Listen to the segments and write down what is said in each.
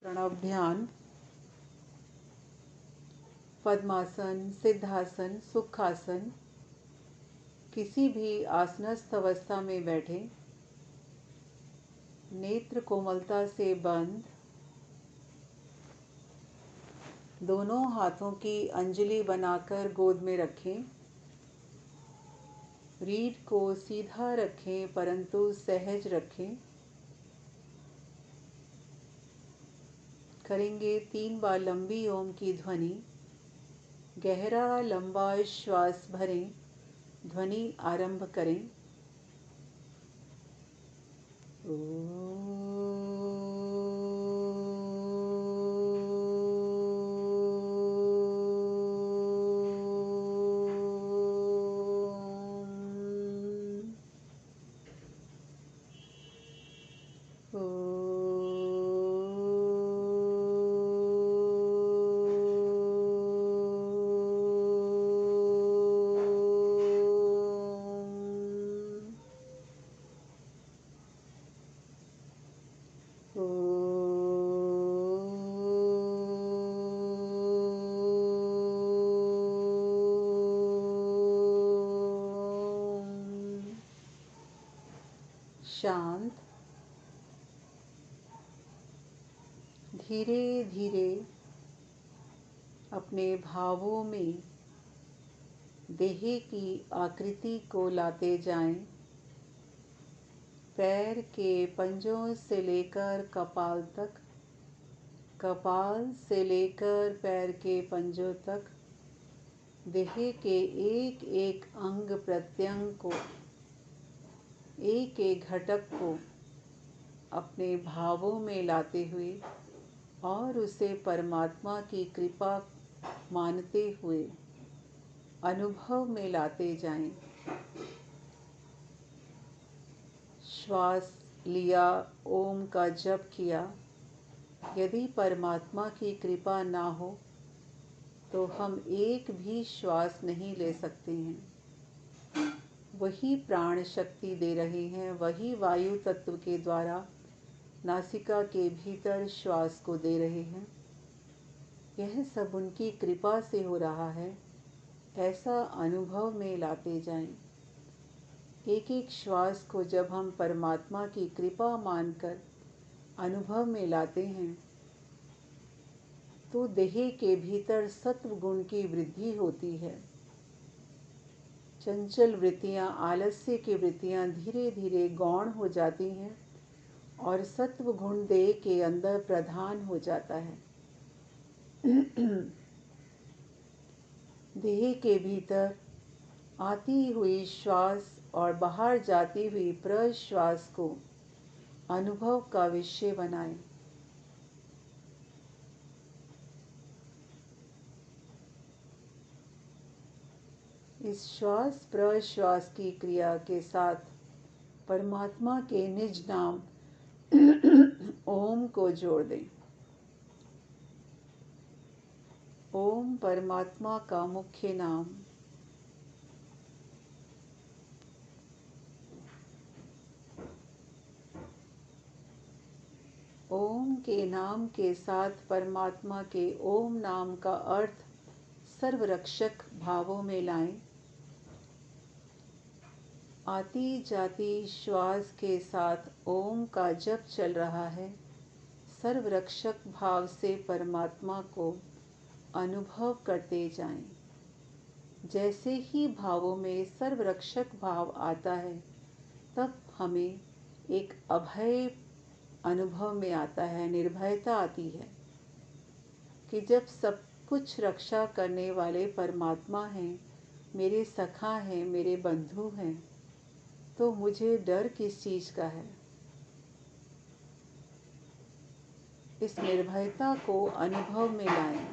प्रणव ध्यान, पद्मासन, सिद्धासन, सुखासन, किसी भी आसनस्थ अवस्था में बैठे, नेत्र कोमलता से बंद, दोनों हाथों की अंजलि बनाकर गोद में रखें। रीढ़ को सीधा रखें परंतु सहज रखें। करेंगे 3 बार लंबी ओम की ध्वनि। गहरा लंबा श्वास भरें, ध्वनि आरंभ करें। शांत, धीरे धीरे अपने भावों में देह की आकृति को लाते जाएं। पैर के पंजों से लेकर कपाल तक, कपाल से लेकर पैर के पंजों तक, देह के एक एक अंग प्रत्यंग को, एक एक घटक को अपने भावों में लाते हुए और उसे परमात्मा की कृपा मानते हुए अनुभव में लाते जाएं। श्वास लिया, ओम का जप किया। यदि परमात्मा की कृपा ना हो तो हम एक भी श्वास नहीं ले सकते हैं। वही प्राण शक्ति दे रहे हैं, वही वायु तत्व के द्वारा नासिका के भीतर श्वास को दे रहे हैं। यह सब उनकी कृपा से हो रहा है, ऐसा अनुभव में लाते जाएं। एक एक श्वास को जब हम परमात्मा की कृपा मानकर अनुभव में लाते हैं तो देह के भीतर सत्व गुण की वृद्धि होती है। चंचल वृत्तियां, आलस्य की वृत्तियां धीरे धीरे गौण हो जाती हैं और सत्व गुण देह के अंदर प्रधान हो जाता है। देह के भीतर आती हुई श्वास और बाहर जाती हुई प्रश्वास को अनुभव का विषय बनाएं। इस श्वास प्रश्वास की क्रिया के साथ परमात्मा के निज नाम ओम को जोड़ दें। ओम परमात्मा का मुख्य नाम। ओम के नाम के साथ परमात्मा के ओम नाम का अर्थ सर्वरक्षक भावों में लाएं। आती जाती श्वास के साथ ओम का जप चल रहा है। सर्वरक्षक भाव से परमात्मा को अनुभव करते जाएं। जैसे ही भावों में सर्वरक्षक भाव आता है तब हमें एक अभय अनुभव में आता है, निर्भयता आती है कि जब सब कुछ रक्षा करने वाले परमात्मा हैं, मेरे सखा हैं, मेरे बंधु हैं, तो मुझे डर किस चीज़ का है। इस निर्भयता को अनुभव में लाएं।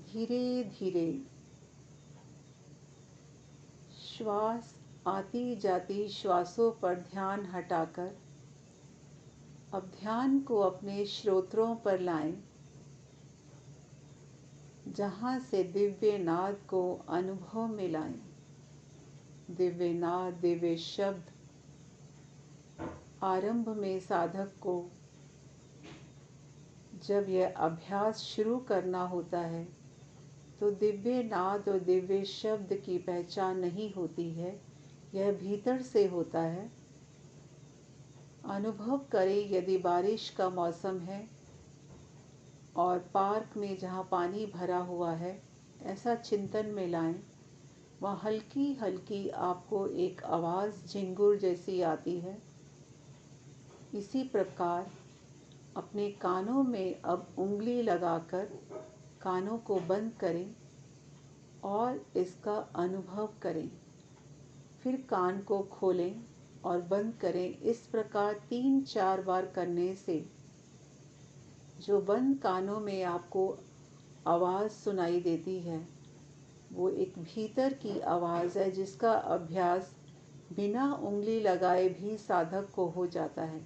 धीरे धीरे श्वास आती जाती श्वासों पर ध्यान हटाकर अब ध्यान को अपने श्रोत्रों पर लाएं। जहाँ से दिव्य नाद को अनुभव में लाएं। दिव्य नाद, दिव्य शब्द आरंभ में साधक को जब यह अभ्यास शुरू करना होता है तो दिव्य नाद और दिव्य शब्द की पहचान नहीं होती है, यह भीतर से होता है। अनुभव करें, यदि बारिश का मौसम है और पार्क में जहाँ पानी भरा हुआ है, ऐसा चिंतन में लाएं। वहाँ हल्की हल्की आपको एक आवाज़ झिंगुर जैसी आती है। इसी प्रकार अपने कानों में अब उंगली लगाकर कानों को बंद करें और इसका अनुभव करें। फिर कान को खोलें और बंद करें। इस प्रकार 3-4 बार करने से जो बंद कानों में आपको आवाज़ सुनाई देती है, वो एक भीतर की आवाज़ है जिसका अभ्यास बिना उंगली लगाए भी साधक को हो जाता है।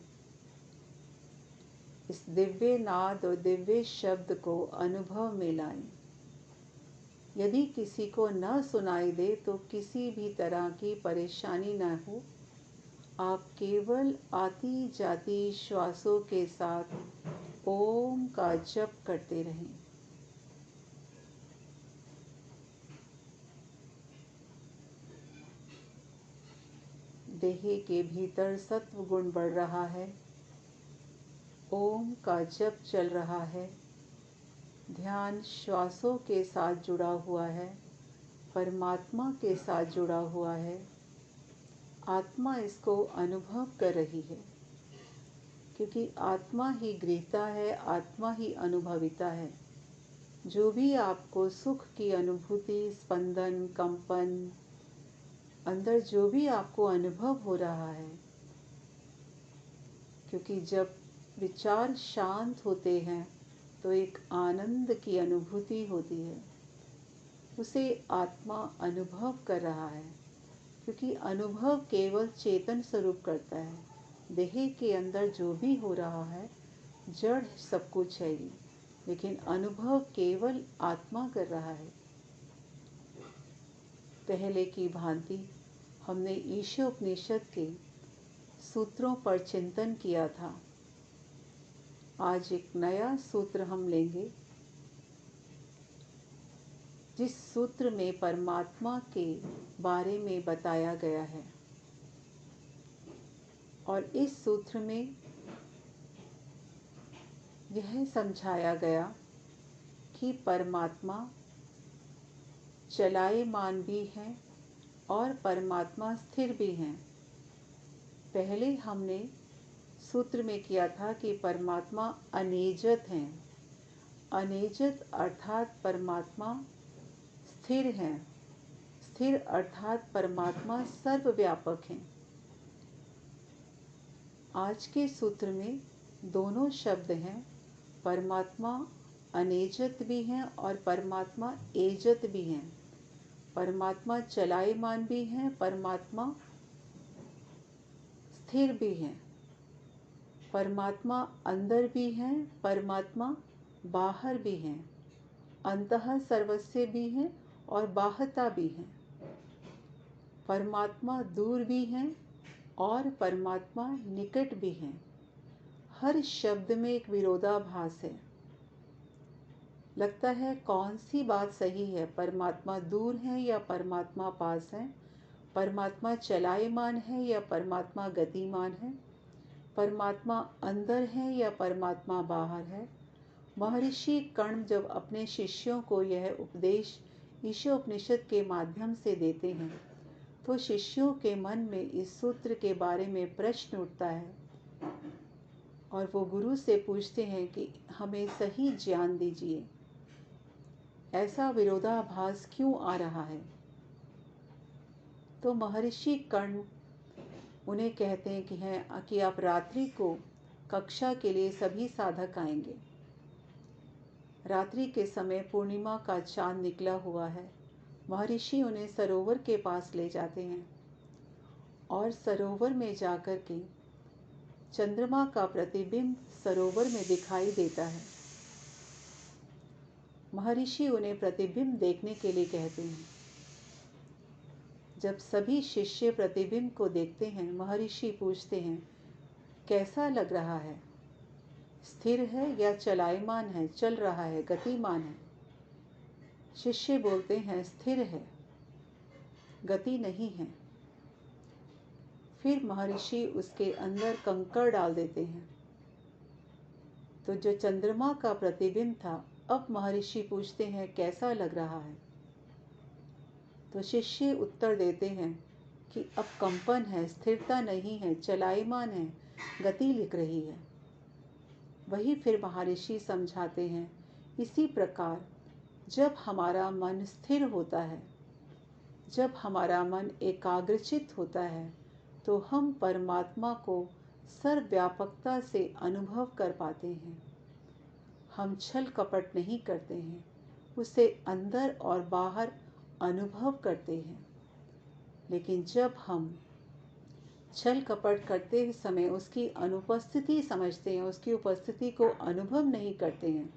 इस दिव्य नाद और दिव्य शब्द को अनुभव में लाएं। यदि किसी को न सुनाई दे तो किसी भी तरह की परेशानी न हो। आप केवल आती जाती श्वासों के साथ ओम का जप करते रहें। देह के भीतर सत्व गुण बढ़ रहा है। ओम का जप चल रहा है। ध्यान श्वासों के साथ जुड़ा हुआ है, परमात्मा के साथ जुड़ा हुआ है। आत्मा इसको अनुभव कर रही है, क्योंकि आत्मा ही गृहीता है, आत्मा ही अनुभविता है। जो भी आपको सुख की अनुभूति, स्पंदन, कंपन, अंदर जो भी आपको अनुभव हो रहा है, क्योंकि जब विचार शांत होते हैं तो एक आनंद की अनुभूति होती है, उसे आत्मा अनुभव कर रहा है। क्योंकि अनुभव केवल चेतन स्वरूप करता है। देह के अंदर जो भी हो रहा है जड़ सब कुछ है ये, लेकिन अनुभव केवल आत्मा कर रहा है। पहले की भांति हमने ईशोपनिषद के सूत्रों पर चिंतन किया था। आज एक नया सूत्र हम लेंगे, जिस सूत्र में परमात्मा के बारे में बताया गया है। और इस सूत्र में यह समझाया गया कि परमात्मा चलायमान भी हैं और परमात्मा स्थिर भी हैं। पहले हमने सूत्र में किया था कि परमात्मा अनेजत हैं। अनेजत अर्थात परमात्मा स्थिर हैं। स्थिर अर्थात परमात्मा सर्वव्यापक हैं। आज के सूत्र में दोनों शब्द हैं। परमात्मा अनेजत भी हैं और परमात्मा एजत भी हैं। परमात्मा चलायमान भी हैं, परमात्मा स्थिर भी हैं। परमात्मा अंदर भी हैं, परमात्मा बाहर भी हैं। अंतः सर्वस्य भी हैं और बाहता भी हैं। परमात्मा दूर भी हैं और परमात्मा निकट भी हैं। हर शब्द में एक विरोधाभास है। लगता है कौन सी बात सही है, परमात्मा दूर है या परमात्मा पास है, परमात्मा चलायमान है या परमात्मा गतिमान है, परमात्मा अंदर है या परमात्मा बाहर है। महर्षि कर्ण जब अपने शिष्यों को यह उपदेश ईशोपनिषद के माध्यम से देते हैं तो शिष्यों के मन में इस सूत्र के बारे में प्रश्न उठता है और वो गुरु से पूछते हैं कि हमें सही ज्ञान दीजिए, ऐसा विरोधाभास क्यों आ रहा है। तो महर्षि कर्ण उन्हें कहते हैं कि आप रात्रि को कक्षा के लिए सभी साधक आएंगे। रात्रि के समय पूर्णिमा का चांद निकला हुआ है। महर्षि उन्हें सरोवर के पास ले जाते हैं और सरोवर में जाकर के चंद्रमा का प्रतिबिंब सरोवर में दिखाई देता है। महर्षि उन्हें प्रतिबिंब देखने के लिए कहते हैं। जब सभी शिष्य प्रतिबिंब को देखते हैं, महर्षि पूछते हैं, कैसा लग रहा है? स्थिर है या चलायमान है, चल रहा है, गतिमान है? शिष्य बोलते हैं, स्थिर है, गति नहीं है। फिर महर्षि उसके अंदर कंकड़ डाल देते हैं। तो जो चंद्रमा का प्रतिबिंब था, अब महर्षि पूछते हैं, कैसा लग रहा है? तो शिष्य उत्तर देते हैं कि अब कंपन है, स्थिरता नहीं है, चलायमान है, गति लिख रही है। वही फिर महर्षि समझाते हैं, इसी प्रकार जब हमारा मन स्थिर होता है, जब हमारा मन एकाग्रचित होता है, तो हम परमात्मा को सर्वव्यापकता से अनुभव कर पाते हैं। हम छल कपट नहीं करते हैं, उसे अंदर और बाहर अनुभव करते हैं। लेकिन जब हम छल कपट करते समय उसकी अनुपस्थिति समझते हैं, उसकी उपस्थिति को अनुभव नहीं करते हैं,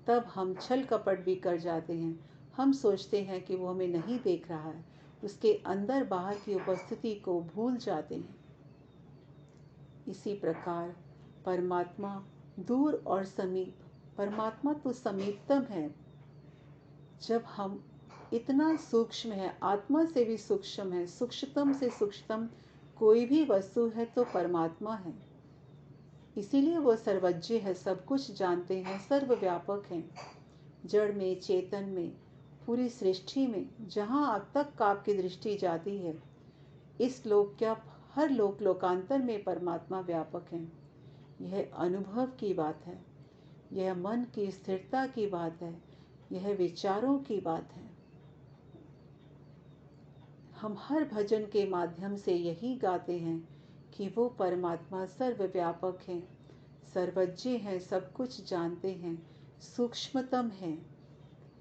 तब हम छल कपट भी कर जाते हैं। हम सोचते हैं कि वो हमें नहीं देख रहा है, उसके अंदर बाहर की उपस्थिति को भूल जाते हैं। इसी प्रकार परमात्मा दूर और समीप, परमात्मा तो समीपतम है। जब हम इतना सूक्ष्म है, आत्मा से भी सूक्ष्म है, सूक्ष्मतम से सूक्ष्मतम कोई भी वस्तु है तो परमात्मा है। इसीलिए वो सर्वज्ञ है, सब कुछ जानते हैं, सर्वव्यापक हैं। जड़ में, चेतन में, पूरी सृष्टि में, जहाँ तक आपकी दृष्टि जाती है, इस लोक क्या हर लोक लोकांतर में परमात्मा व्यापक है। यह अनुभव की बात है, यह मन की स्थिरता की बात है, यह विचारों की बात है। हम हर भजन के माध्यम से यही गाते हैं कि वो परमात्मा सर्वव्यापक हैं, सर्वज्ञ हैं, सब कुछ जानते हैं, सूक्ष्मतम हैं।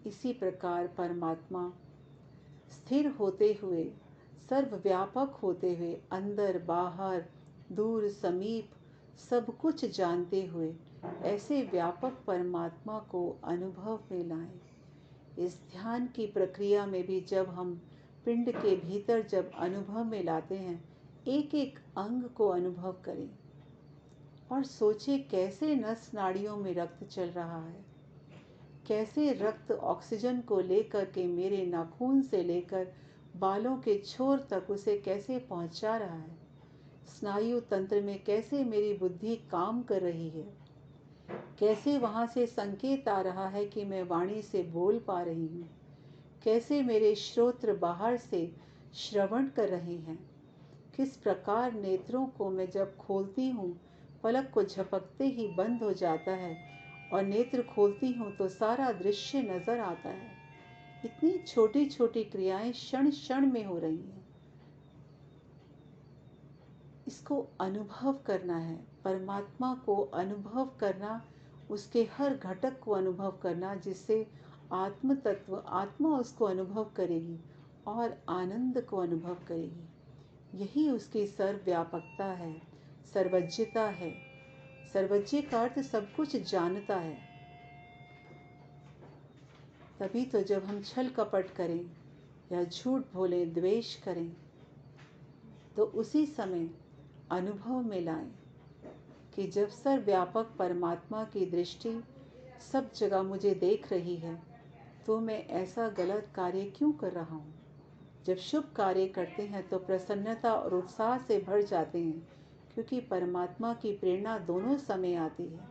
इसी प्रकार परमात्मा स्थिर होते हुए, सर्वव्यापक होते हुए, अंदर बाहर, दूर समीप, सब कुछ जानते हुए, ऐसे व्यापक परमात्मा को अनुभव में लाएं। इस ध्यान की प्रक्रिया में भी जब हम पिंड के भीतर जब अनुभव में लाते हैं, एक एक अंग को अनुभव करें और सोचें कैसे नस नाड़ियों में रक्त चल रहा है, कैसे रक्त ऑक्सीजन को लेकर के मेरे नाखून से लेकर बालों के छोर तक उसे कैसे पहुंचा रहा है, स्नायु तंत्र में कैसे मेरी बुद्धि काम कर रही है, कैसे वहाँ से संकेत आ रहा है कि मैं वाणी से बोल पा रही हूँ, कैसे मेरे श्रोत्र बाहर से श्रवण कर रहे हैं, किस प्रकार नेत्रों को मैं जब खोलती हूँ पलक को झपकते ही बंद हो जाता है और नेत्र खोलती हूँ तो सारा दृश्य नजर आता है। इतनी छोटी छोटी क्रियाएं क्षण क्षण में हो रही हैं। इसको अनुभव करना है, परमात्मा को अनुभव करना, उसके हर घटक को अनुभव करना, जिससे आत्म तत्व, आत्मा उसको अनुभव करेगी और आनंद को अनुभव करेगी। यही उसकी सर्वव्यापकता है, सर्वज्ञता है। सर्वज्ञ का अर्थ सब कुछ जानता है। तभी तो जब हम छल कपट करें या झूठ बोलें, द्वेष करें, तो उसी समय अनुभव में लाएं कि जब सर्वव्यापक परमात्मा की दृष्टि सब जगह मुझे देख रही है, तो मैं ऐसा गलत कार्य क्यों कर रहा हूँ। जब शुभ कार्य करते हैं तो प्रसन्नता और उत्साह से भर जाते हैं, क्योंकि परमात्मा की प्रेरणा दोनों समय आती है।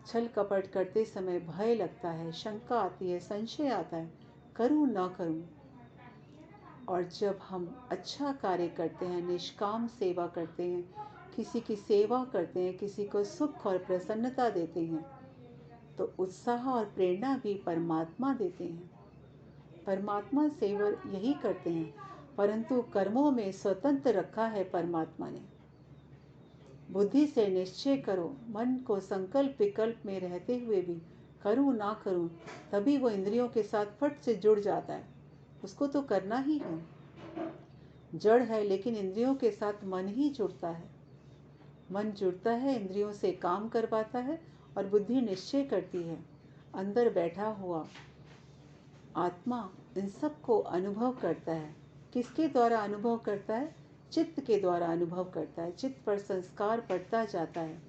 छल कपट करते समय भय लगता है, शंका आती है, संशय आता है, करूँ ना करूँ। और जब हम अच्छा कार्य करते हैं, निष्काम सेवा करते हैं, किसी की सेवा करते हैं, किसी को सुख और प्रसन्नता देते हैं, तो उत्साह और प्रेरणा भी परमात्मा देते हैं। परमात्मा सेवर यही करते हैं, परंतु कर्मों में स्वतंत्र रखा है परमात्मा ने। बुद्धि से निश्चय करो, मन को संकल्प विकल्प में रहते हुए भी करूँ ना करूँ, तभी वो इंद्रियों के साथ फट से जुड़ जाता है। उसको तो करना ही है। जड़ है लेकिन इंद्रियों के साथ मन ही जुड़ता है। मन जुड़ता है, इंद्रियों से काम करवाता है और बुद्धि निश्चय करती है। अंदर बैठा हुआ आत्मा इन सब को अनुभव करता है। किसके द्वारा अनुभव करता है? चित्त के द्वारा अनुभव करता है। चित्त पर संस्कार पड़ता जाता है।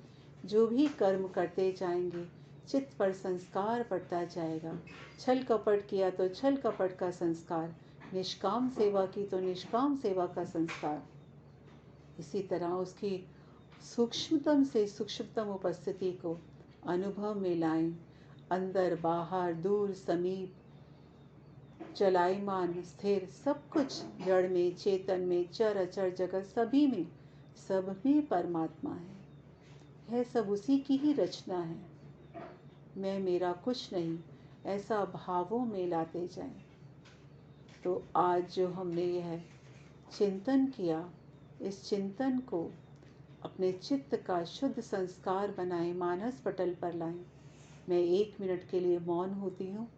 जो भी कर्म करते जाएंगे चित्त पर संस्कार पड़ता जाएगा। छल कपट किया तो छल कपट का संस्कार, निष्काम सेवा की तो निष्काम सेवा का संस्कार। इसी तरह उसकी सूक्ष्मतम से सूक्ष्मतम उपस्थिति को अनुभव में लाएं। अंदर बाहर दूर समीप चलायमान स्थिर सब कुछ, जड़ में चेतन में चर अचर जगत सभी में, सब में परमात्मा है सब उसी की ही रचना है। मैं मेरा कुछ नहीं, ऐसा भावों में लाते जाएं। तो आज जो हमने यह चिंतन किया, इस चिंतन को अपने चित्त का शुद्ध संस्कार बनाएं, मानस पटल पर लाएं। मैं 1 मिनट के लिए मौन होती हूँ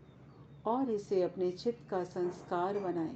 और इसे अपने चित्त का संस्कार बनाएं।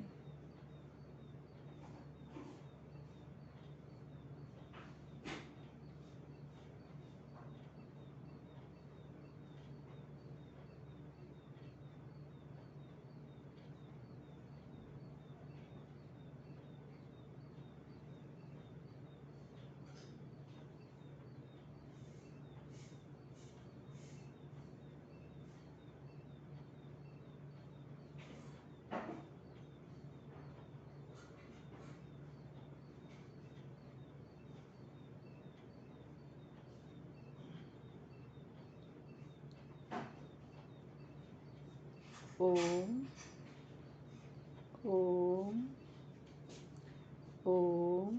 ओम ओम ओम।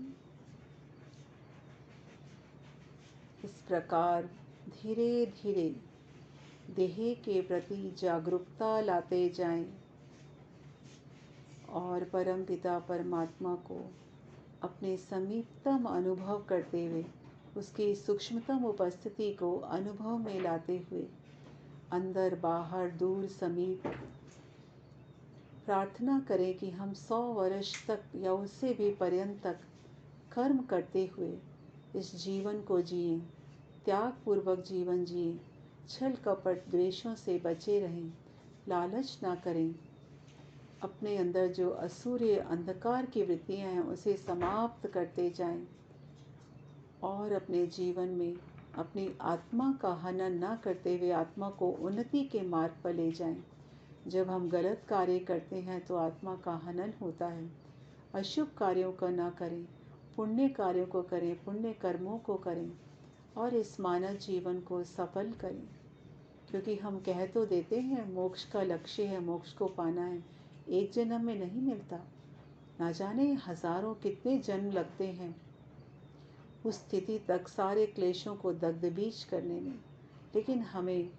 इस प्रकार धीरे धीरे देह के प्रति जागरूकता लाते जाएं और परमपिता परमात्मा को अपने समीपतम अनुभव करते हुए, उसकी सूक्ष्मतम उपस्थिति को अनुभव में लाते हुए, अंदर बाहर दूर समीप प्रार्थना करें कि हम 100 वर्ष तक या उससे भी पर्यंत तक कर्म करते हुए इस जीवन को जिएं, त्याग पूर्वक जीवन जिएं, छल कपट द्वेषों से बचे रहें, लालच ना करें। अपने अंदर जो असुरीय अंधकार की वृत्तियां हैं उसे समाप्त करते जाएं और अपने जीवन में अपनी आत्मा का हनन ना करते हुए आत्मा को उन्नति के मार्ग पर ले जाएं। जब हम गलत कार्य करते हैं तो आत्मा का हनन होता है। अशुभ कार्यों का ना करें, पुण्य कार्यों को करें, पुण्य कर्मों को करें और इस मानव जीवन को सफल करें। क्योंकि हम कह तो देते हैं मोक्ष का लक्ष्य है, मोक्ष को पाना है, एक जन्म में नहीं मिलता, ना जाने हजारों कितने जन्म लगते हैं उस स्थिति तक सारे क्लेशों को दग्ध बीज करने में। लेकिन हमें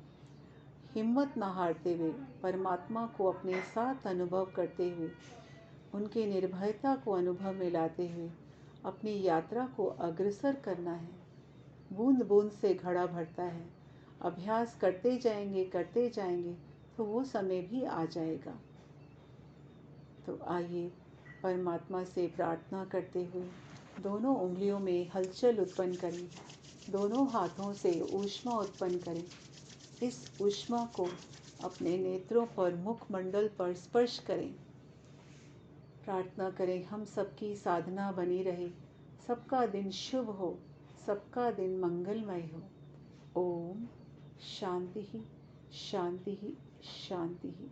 हिम्मत न हारते हुए परमात्मा को अपने साथ अनुभव करते हुए, उनके निर्भयता को अनुभव में लाते हुए अपनी यात्रा को अग्रसर करना है। बूंद बूंद से घड़ा भरता है। अभ्यास करते जाएंगे तो वो समय भी आ जाएगा। तो आइए परमात्मा से प्रार्थना करते हुए दोनों उंगलियों में हलचल उत्पन्न करें, दोनों हाथों से ऊष्मा उत्पन्न करें। इस ऊष्मा को अपने नेत्रों पर, मुखमंडल पर स्पर्श करें। प्रार्थना करें हम सबकी साधना बनी रहे, सबका दिन शुभ हो, सबका दिन मंगलमय हो। ओम शांति ही शांति ही शांति ही।